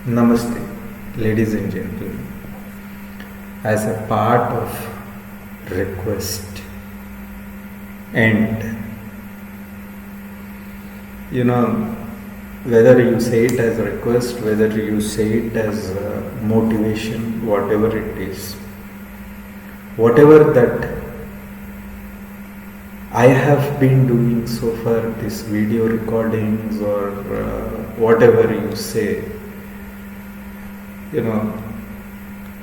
Namaste, ladies and gentlemen. As a part of request, and whether you say it as a request, whether you say it as a motivation, whatever it is, whatever that I have been doing so far, this video recordings or whatever you say,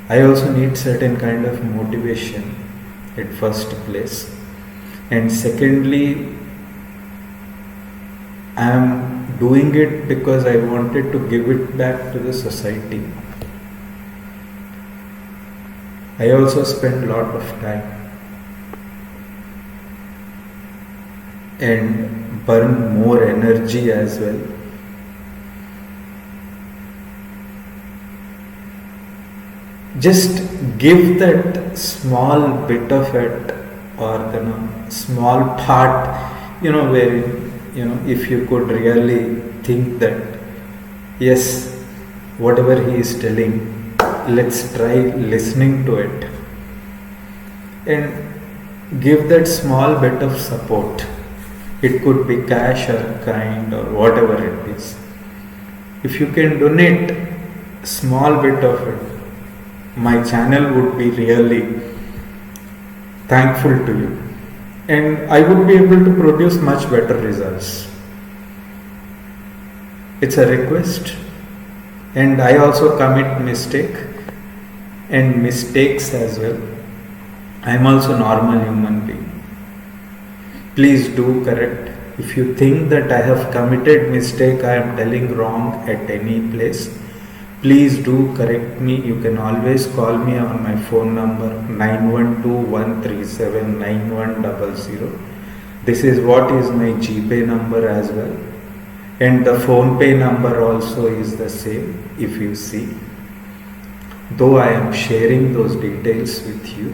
I also need certain kind of motivation at first place, and secondly, I am doing it because I wanted to give it back to the society. I also spend a lot of time and burn more energy as well. Just give that small bit of it, or the small part, wherein if you could really think that yes, whatever he is telling, let's try listening to it and give that small bit of support. It could be cash or kind or whatever it is. If you can donate small bit of it, my channel would be really thankful to you, and I would be able to produce much better results. It's a request, and I also commit mistake and mistakes as well. I am also normal human being. Please do correct. If you think that I have committed mistake, I am telling wrong at any place, please do correct me. You can always call me on my phone number 9121379100. This is what is my GPay number as well, and the phone pay number also is the same. If you see, though I am sharing those details with you,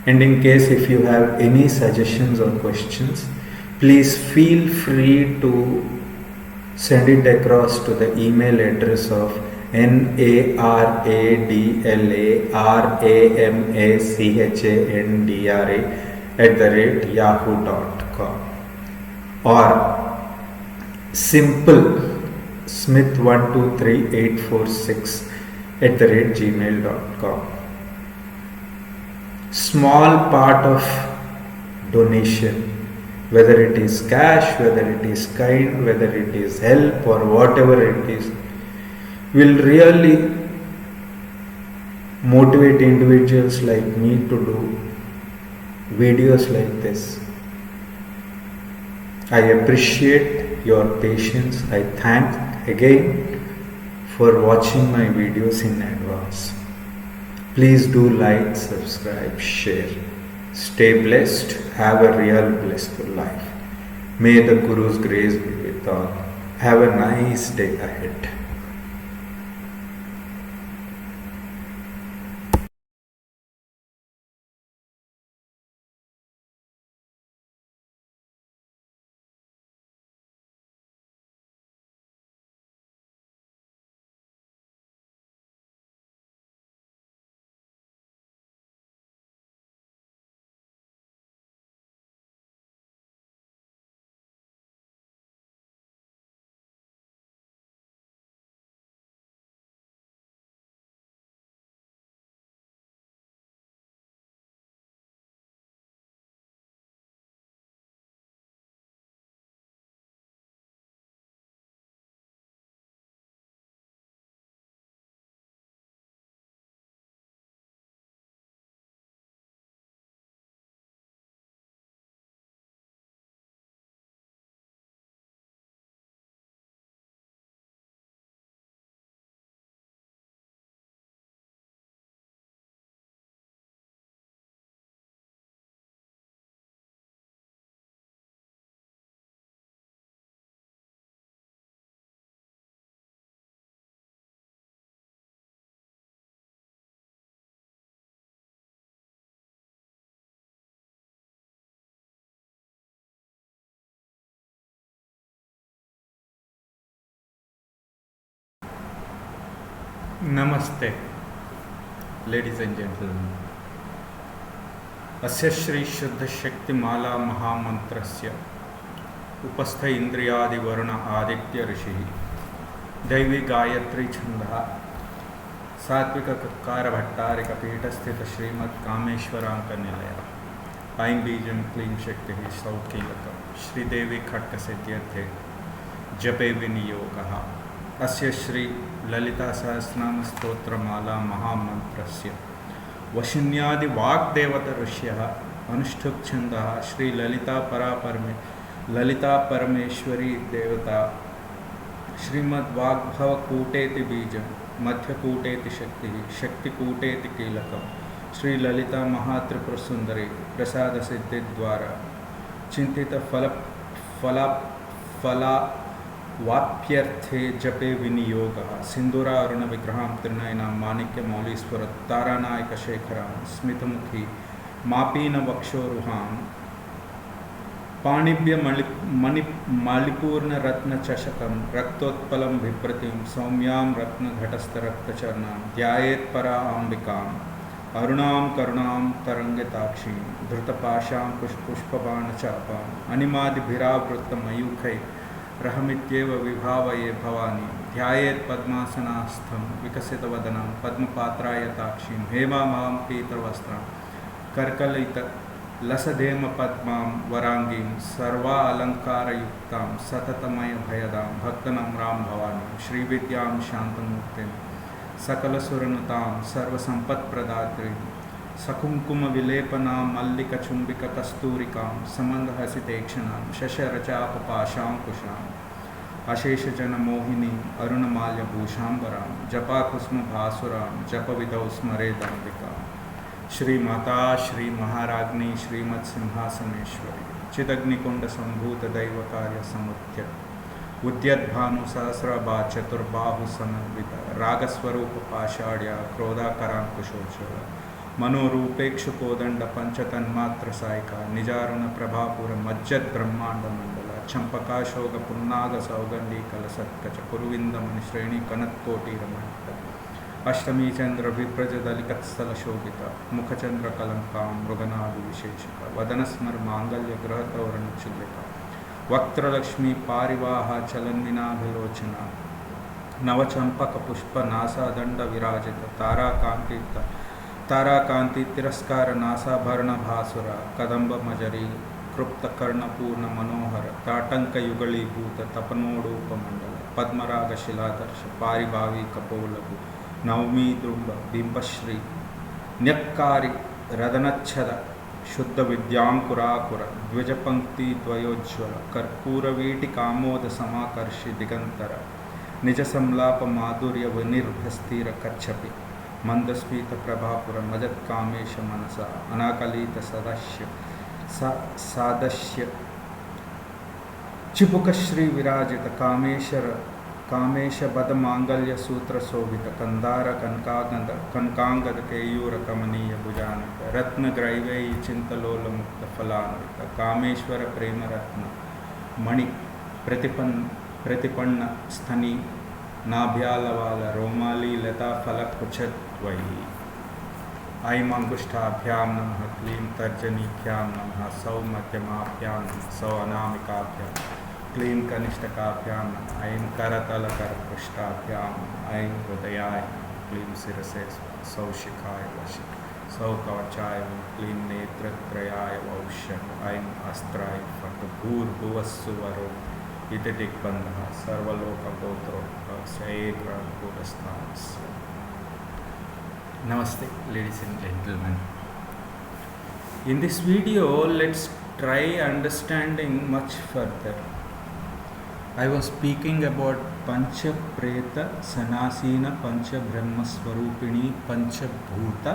and in case if you have any suggestions or questions, please feel free to send it across to the email address of naradlamachandra@yahoo.com, or simple smith123846 @gmail.com. Small part of donation, whether it is cash, whether it is kind, whether it is help or whatever it is, will really motivate individuals like me to do videos like this. I appreciate your patience. I thank again for watching my videos in advance. Please do like, subscribe, share. Stay blessed. Have a real blissful life. May the Guru's grace be with all. Have a nice day ahead. Namaste, ladies and gentlemen. अस्य श्री शुद्ध शक्ति माला महामंत्रस्य उपस्थ इंद्रियादि वरुण आदित्य ऋषि दैवी गायत्री छंदः सात्विक कक्कार भट्टारिक पीठस्थित श्रीमद् कामेश्वरांक निलय ऐं बीजं क्लीं शक्ति सौकीलकं श्रीदेवी खट्क सिद्ध्यर्थे जपे विनियोगः अस्य श्री ललिता सहस्रनाम स्तोत्रमाला महामंत्रस्य वशिन्यादि वाग्देवता ऋष्यः अनुष्ठुप छंदः श्री ललिता परमेश्वरी देवता श्रीमद्वाग्भव कूटेति बीजं मध्यकूटेति शक्तिकूटेति कीलकं श्री ललिता महात्रिपुर सुंदरी प्रसाद सिद्धि द्वारा चिंतित फला वाप्यर्थे जपे विनियोगः सिंदूरा अरुण विग्रहां त्रिनयनां माणिक्य मौलीस्वर तारानायक शेखरां स्मितमुखी मापीन वक्षोरुहां पाणिभ्य मणिपूर्ण रत्न चषकं रक्तोत्पलं बिभ्रतीं सौम्यां रत्न घटस्थ रक्तचर्णां ध्यायेत् परा अंबिकाम् अरुणां करुणां तरंगिताक्षीं धृतपाशां पुष्पबाणचापाम् अनिमादिभिरावृत्तमयूखै रहमित्येव विभावये भवानी ध्यायेत् पद्मासनास्थं विकसितवदनं पद्मपात्रायताक्षीं हेमामां पीतवस्त्रां कर्कलित लसधेम पद्मां वरांगीं सर्वालंकारयुक्तां सततमयभयदां भक्तनम्रां भवानीं श्रीविद्यां शान्तमूर्तिं सकलसुरनुतां सर्वसम्पत्प्रदात्रीं सकुङ्कुम विलेपनां मल्लिकचुम्बिक कस्तूरिकां समन्दहसितेक्षणां शशरचापपाशाङ्कुशाम् अशेषजनमोहिनीं अरुणमाल्यभूषाम्बरां जपाकुस्मभासुरां जपविधौ स्मरेदम्बिकां श्रीमाता श्रीमहाराज्ञी श्रीमत्सिंहासनेश्वरी चिदग्निकुण्डसम्भूतदैवकार्यसमुद्य उद्यद्भानुसहस्रभा चतुर्बाहुसमन्वित रागस्वरूपपाषाढ्या क्रोधाकराङ्कुशोज्ज्वला मनोरूपेक्षुकोदंड पंचतन्मात्र सायिका निजारुण प्रभापुर मज्जद ब्रह्मांड मंडल चंपकाशोक पुन्नाग सौगंधी कलसत्कच कुरुविंदमणि श्रेणी कनत्कोटि रमणित अष्टमी चंद्र विप्रज दलिकत्स्थल शोभित मुखचंद्र कलंकां मृगनाभि विशेषिका वदनस्मर मांगल्य ग्रह तोरण चुल्लिका वक्त्रलक्ष्मी पारिवाह चलन्विनाभिलोचना नवचंपक पुष्प नासादंड विराजित ताराकांति तिरस्कार नासाभरण भासुर कदंब मजरी कृप्त कर्णपूर्ण मनोहर ताटंक युगलीभूत तपनोडूपमंडल पद्मराग शिलादर्श पारिभावी कपोलभु नवमी द्रुंब बिंबश्री न्यक्कारी रदनच्छद शुद्ध विद्यांकुराकुर द्विजपंक्ति द्वयोज्वल कर्पूरवीटि कामोद समाकर्षि दिगंतर निज संलाप माधुर्य विनिर्भस्थिर कच्छपि मंदस्फीत प्रभापुर मजत कामेश मनसा अनाकलित सादश्य चिपुक श्री विराजित कामेश बद मांगल्य सूत्र शोभित कंदार कनकांगद केयूर कमनीय भुजानक रत्न ग्रैवेयी चिंतलोल मुक्त फलान्वित कामेश्वर प्रेम रत्न मणि प्रतिपन्न स्थनी नाभ्यालवाल रोमाली लता फलक कुचद्वयी ऐं अंगुष्ठाभ्यां नमः क्लीं तर्जनीभ्यां नमः सौ मध्यमाभ्यां नमः सौ अनामिकाभ्यां क्लीं कनिष्ठकाभ्यां नमः ऐं करतलकरपृष्ठाभ्यां ऐं हृदयाय क्लीं शिरसे सौ शिखाय वशि सौ कवचाय क्लीं नेत्रत्रयाय वौष्य ऐं अस्त्राय फट भूर्भुवस्सुवरो इति दिग्बन्धः सर्वलोकगोत्रोद्भवः स एकग्रहस्थानस्य. Namaste, ladies and gentlemen. In this video, let's try understanding much further. I was speaking about Pancha Preta Sanasina Pancha Brahma Swarupini Pancha Bhuta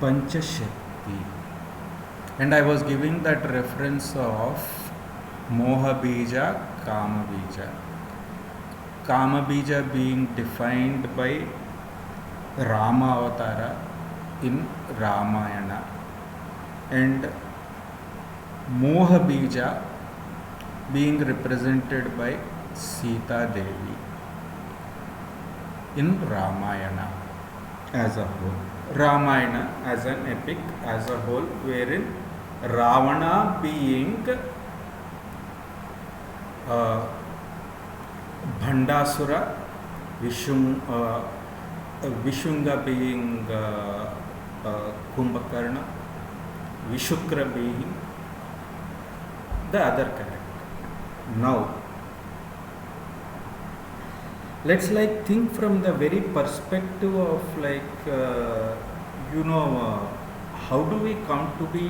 Pancha Shakti. And I was giving that reference of Moha Bija, Kama Bija. Kama Bija being defined by Rama Avatara in Ramayana, and Moha Bija being represented by Sita Devi. in Ramayana as a whole. Ramayana as an epic as a whole, wherein Ravana being Bhandasura, Vishunga being Kumbhakarna, Vishukra being the other character. Now, let's think from the very perspective of how do we come to be,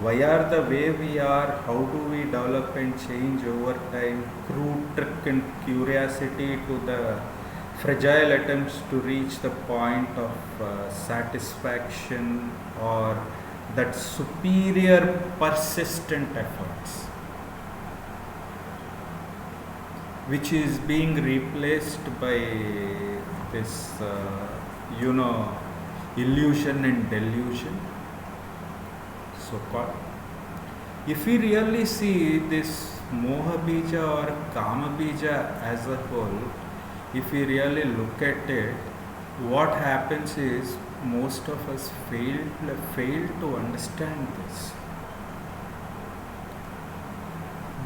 why are the way we are, how do we develop and change over time, crude trick and curiosity to the fragile attempts to reach the point of satisfaction or that superior persistent efforts, which is being replaced by this illusion and delusion, so called. If we really see this moha bija or kama bija as a whole, if we really look at it, what happens is most of us fail to understand this.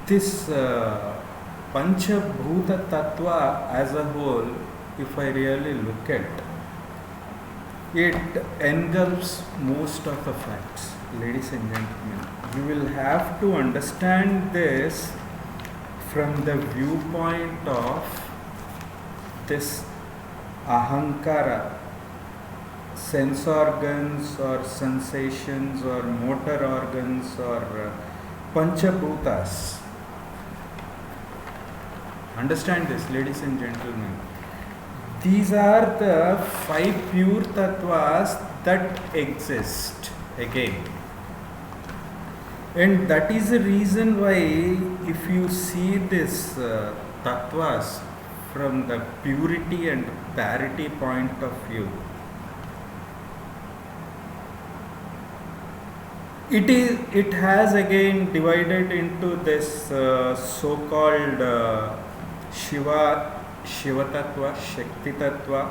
This Pancha Bhuta Tattva as a whole, if I really look at, it engulfs most of the facts. Ladies and gentlemen, you will have to understand this from the viewpoint of this ahankara, sense organs or sensations or motor organs or panchabhutas. Understand this, ladies and gentlemen. These are the 5 pure tattvas that exist again. And that is the reason why, if you see this tattvas from the purity and parity point of view, it has again divided into this so-called Shiva Tattva, Shakti Tattva,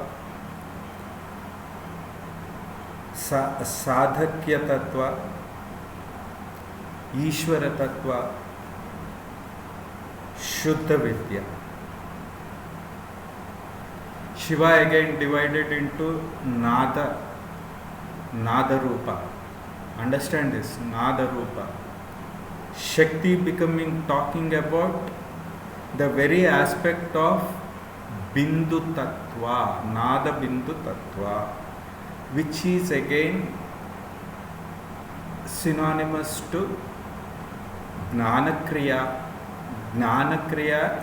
Sadhakya Tattva, Ishvara Tattva, Shuddha Vidya. Shiva again divided into Nada Rupa. Understand this, Nada Rupa. Shakti talking about the very aspect of Bindu Tattva, Nada Bindu Tattva, which is again synonymous to Jnana Kriya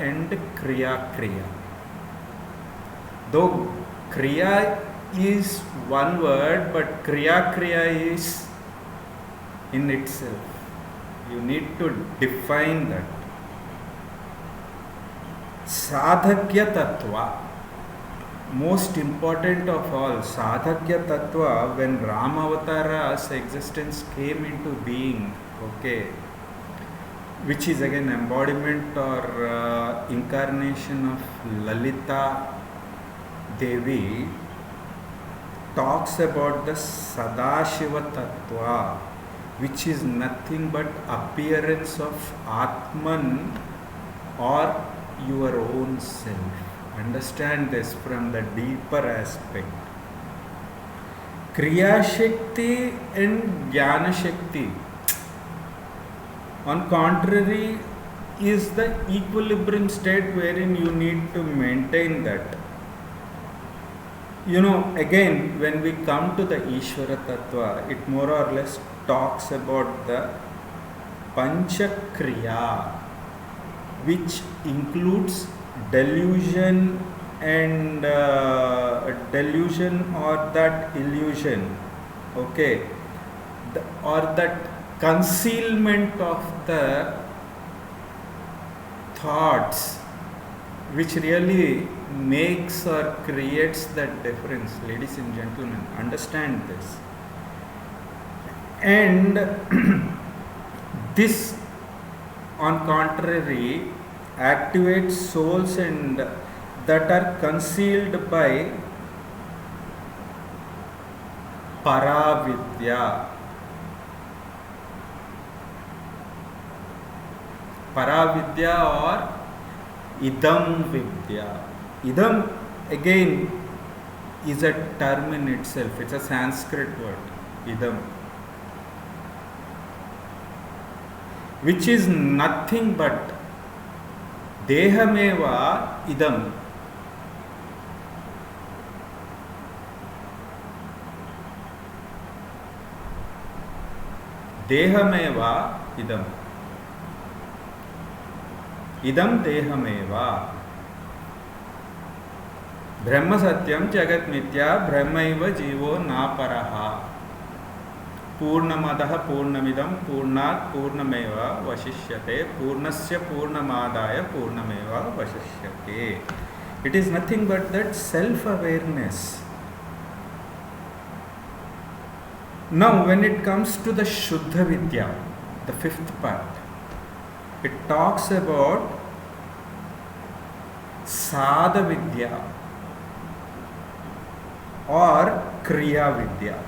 and Kriya Kriya. Though Kriya is one word, but Kriya Kriya is in itself. You need to define that. Sadhakya Tattva, most important of all, Sadhakya Tattva, when Ramavatara's existence came into being, okay, which is again embodiment or incarnation of Lalita Devi, talks about the Sadashiva Tattva, which is nothing but appearance of Atman or your own self. Understand this from the deeper aspect. Kriya Shakti and Jnana Shakti, on contrary, is the equilibrium state wherein you need to maintain that. Again, when we come to the Ishvara Tattva, it more or less talks about the Panchakriya, which includes delusion and delusion or that illusion, okay, or that concealment of the thoughts, which really makes or creates that difference. Ladies and gentlemen, understand this. And this, on contrary, activates souls and that are concealed by Paravidya. Paravidya or Idam Vidya. Idam again is a term in itself. It's a Sanskrit word, Idam, which is nothing but Dehameva Idam. Dehameva Idam. Idam Dehameva. Brahma Satyam Jagat Mithya Brahmaiva Jivo Naparaha. Purnamadaha Purnamidam Purnat Purnameva Vashishyate Purnasya Purnamadaya Purnameva Vashishyate. It is nothing but that self-awareness. Now when it comes to the Shuddha Vidya, the fifth part, it talks about Sadha Vidya or Kriya Vidya.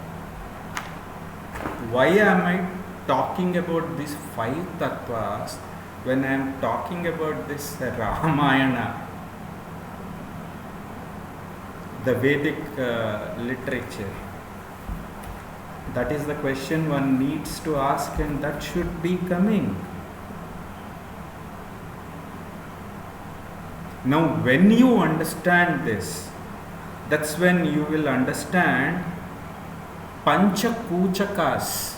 Why am I talking about these 5 tattvas when I am talking about this Ramayana, the Vedic literature? That is the question one needs to ask, and that should be coming. Now, when you understand this, that's when you will understand Pancha Kuchakas.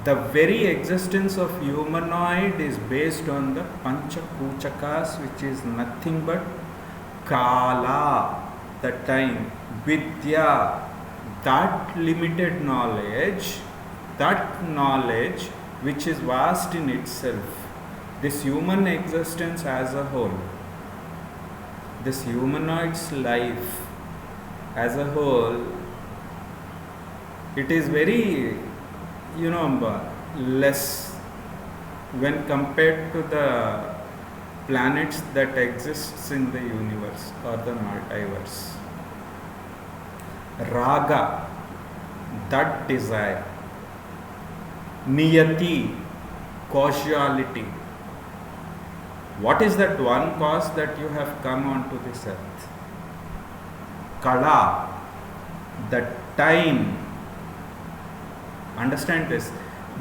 The very existence of humanoid is based on the Pancha Kuchakas, which is nothing but Kala, the time, Vidya, that limited knowledge, which is vast in itself. This human existence as a whole, this humanoid's life as a whole, it is very, less when compared to the planets that exists in the universe or the multiverse. Raga, that desire. Niyati, causality. What is that one cause that you have come onto this earth? Kala, the time. Understand this.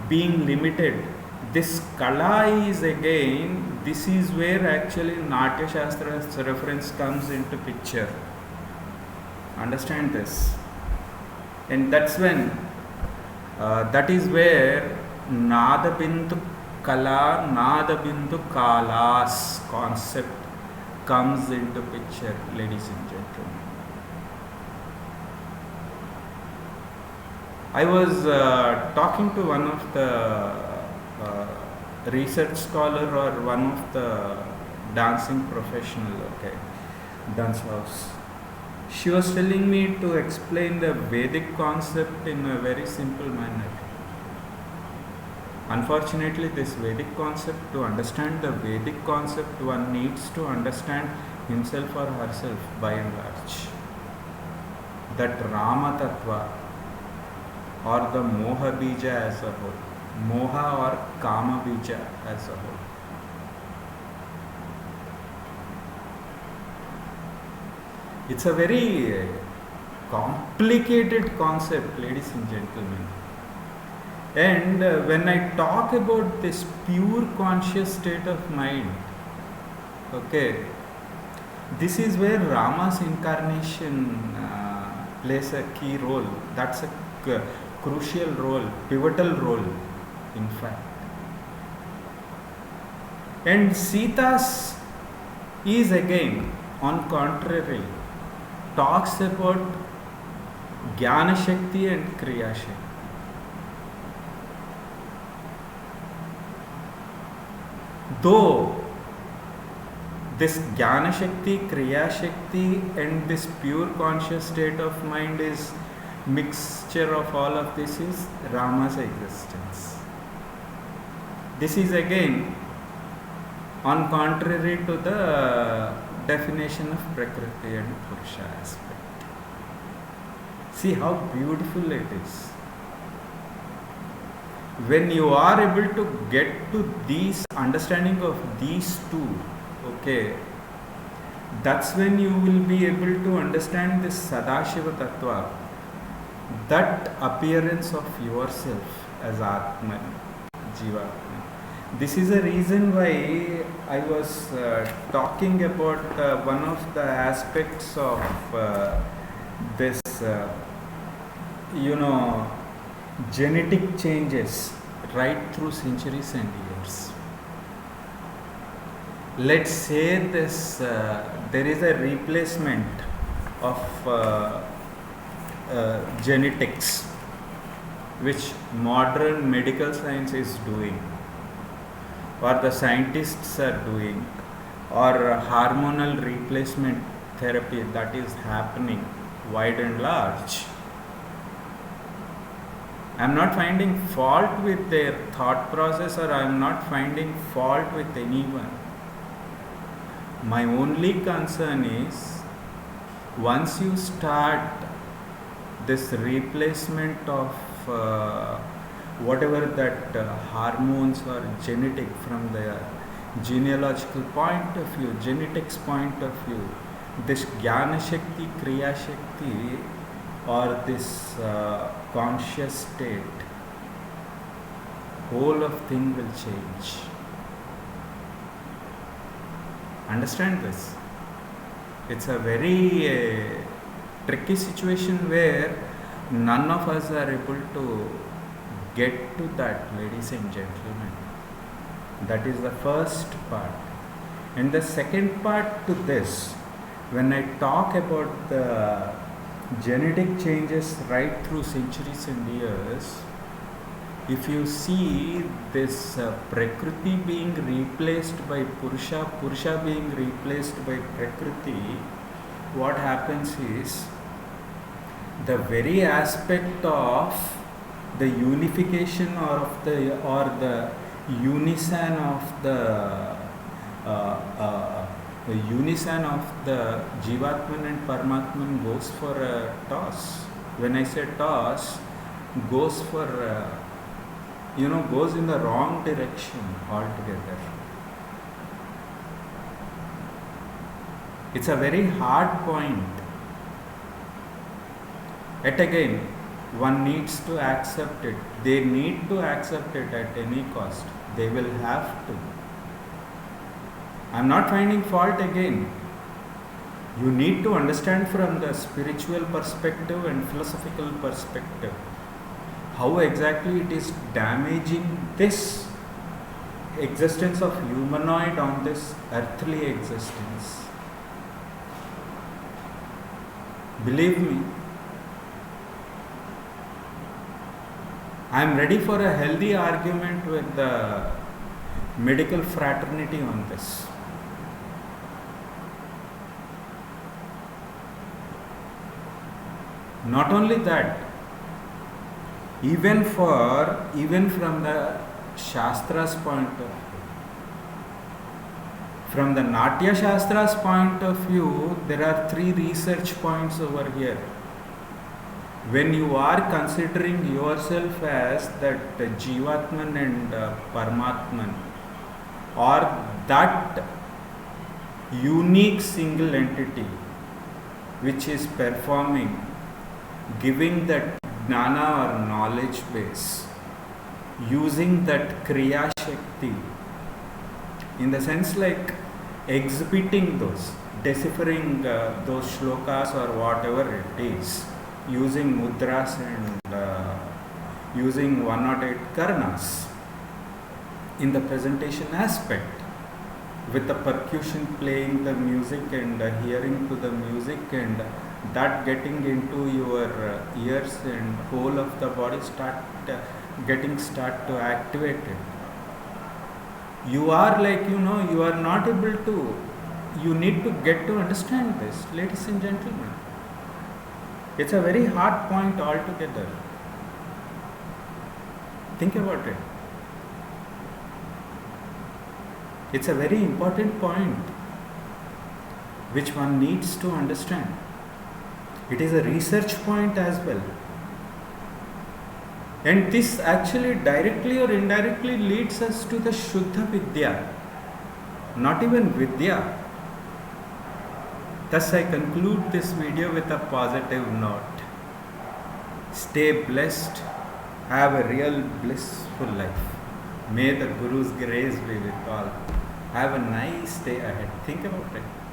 Being limited. This Kala is again, this is where actually Natya Shastra's reference comes into picture. Understand this. And that's when, that is where Nada Bindu Kala, Nada Bindu Kala's concept comes into picture, ladies and gentlemen. I was talking to one of the research scholar or one of the dancing professional, dance house. She was telling me to explain the Vedic concept in a very simple manner. Unfortunately, this Vedic concept, to understand the Vedic concept, one needs to understand himself or herself by and large. That Rama Tattva or the Moha Bija as a whole, Moha or Kama Bija as a whole. It's a very complicated concept, ladies and gentlemen. And when I talk about this pure conscious state of mind, this is where Rama's incarnation plays a key role. That's a crucial role, pivotal role, in fact. And Sita's is again, on contrary, talks about Jnana Shakti and Kriya Shakti. Though this Jnana Shakti, Kriya Shakti and this pure conscious state of mind is mixture of all of this, is Rama's existence. This is again on contrary to the definition of Prakriti and Purusha aspect. See how beautiful it is. When you are able to get to these understanding of these two, okay, that's when you will be able to understand this Sadashiva Tattva, that appearance of yourself as Atman, Jivatman. This is a reason why I was talking about one of the aspects of this, genetic changes right through centuries and years. Let's say this, there is a replacement of genetics, which modern medical science is doing, or the scientists are doing, or hormonal replacement therapy that is happening wide and large. I am not finding fault with their thought process, or I am not finding fault with anyone. My only concern is, once you start this replacement of whatever that hormones or genetic, from the genealogical point of view, genetics point of view, this Jnana Shakti, Kriya Shakti, or this conscious state, whole of thing will change. Understand this? It's a very tricky situation where none of us are able to get to that, ladies and gentlemen. That is the first part. And the second part to this, when I talk about the genetic changes right through centuries and years, if you see this Prakriti being replaced by Purusha, Purusha being replaced by Prakriti, what happens is, the very aspect of the unification or the unison of the Jivatman and Paramatman goes for a toss. When I say toss, goes for goes in the wrong direction altogether. It's a very hard point. Yet again, one needs to accept it. They need to accept it at any cost. They will have to. I am not finding fault again. You need to understand from the spiritual perspective and philosophical perspective how exactly it is damaging this existence of humanoid on this earthly existence. Believe me, I am ready for a healthy argument with the medical fraternity on this. Not only that, even from the Shastra's point of view, from the Natya Shastra's point of view, there are 3 research points over here. When you are considering yourself as that Jivatman and Paramatman, or that unique single entity which is performing, giving that Jnana or knowledge base, using that Kriya Shakti, in the sense like exhibiting those, deciphering those shlokas or whatever it is, using mudras and using 108 karnas in the presentation aspect, with the percussion playing the music and hearing to the music, and that getting into your ears, and whole of the body start to activate it. You are like, you are not able to, you need to get to understand this, ladies and gentlemen. It's a very hard point altogether. Think about it. It's a very important point. which one needs to understand. It is a research point as well. And this actually directly or indirectly leads us to the Shuddha Vidya, not even Vidya. Thus I conclude this video with a positive note. Stay blessed, have a real blissful life. May the Guru's grace be with all. Have a nice day ahead. Think about it.